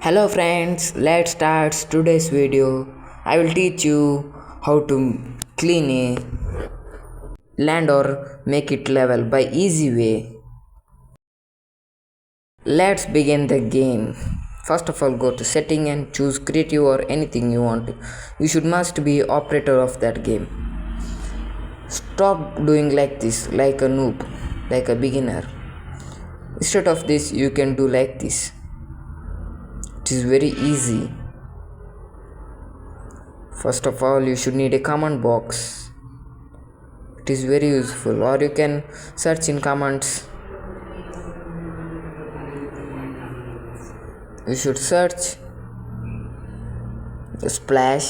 Hello friends, let's start today's video. I will teach you how to clean a land or make it level by easy way. Let's begin the game. First of all, go to setting and choose creative or anything you want. You should must be operator of that game. Stop doing like this, like a noob, like a beginner. Instead of this, you can do like this. It is very easy. First of all, you should need a command box. It is very useful, or you can search in commands. You should search splash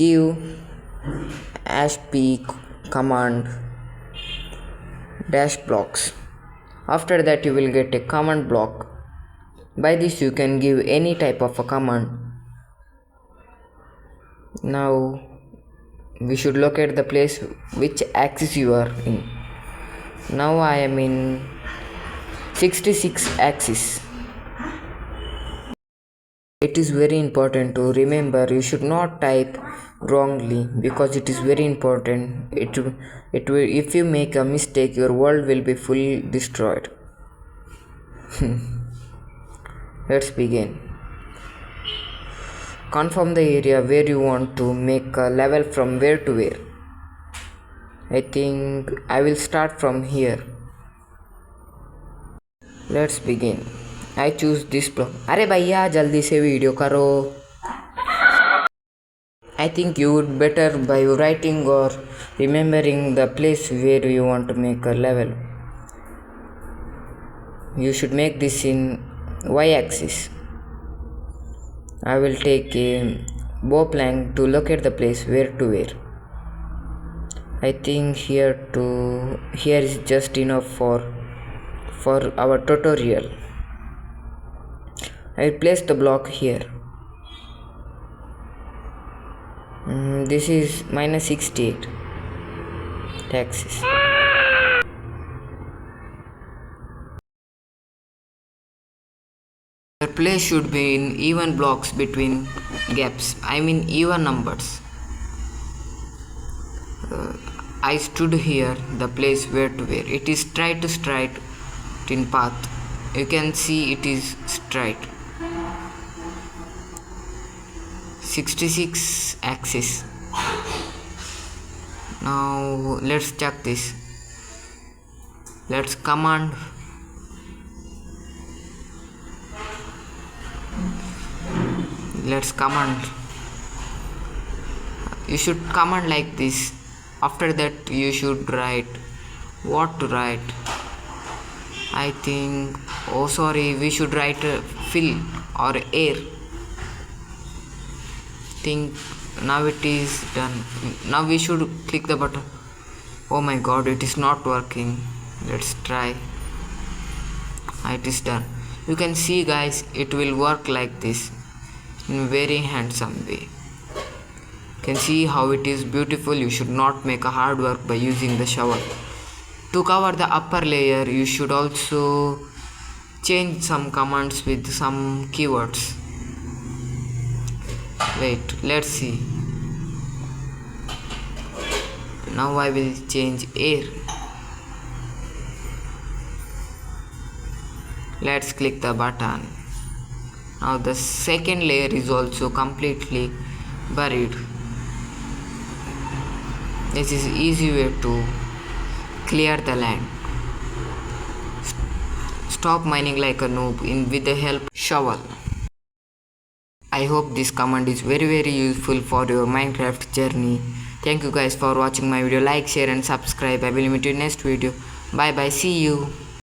give -p command dash blocks. After that you will get a command block. By this you can give any type of a command. Now we should locate the place which axis you are in. Now I am in 66 axis. It is very important to remember you should not type wrongly because it is very important. It will, if you make a mistake, your world will be fully destroyed. Let's begin. Confirm the area where you want to make a level from where to where. I think I will start from here. Let's begin. I choose this block. अरे भैया जल्दी से video करो. I think you would better by writing or remembering the place where you want to make a level. You should make this in y-axis. I will take a bow plank to locate the place where to where. I think here is just enough for our tutorial. I will place the block here. This is -68 axis. The place should be in even blocks between gaps. I mean even numbers. I stood here, the place where to where. It is straight in path. You can see it is straight. 66 axis. Now let's check this. Let's command you should command like this. After that you should write what to write. I think we should write fill or air. Think now it is done. Now we should click the button. Oh my god, it is not working. Let's try. It is done. You can see guys, it will work like this in very handsome way. You can see how it is beautiful. You should not make a hard work by using the shovel. To cover the upper layer, you should also change some commands with some keywords. Wait, let's see. Now I will change air. Let's click the button. Now the second layer is also completely buried. This is easy way to clear the land. Stop mining like a noob with the help shovel. I hope this command is very useful for your Minecraft journey. Thank you guys for watching my video. Like, share and subscribe. I will meet you in next video. Bye bye. See you.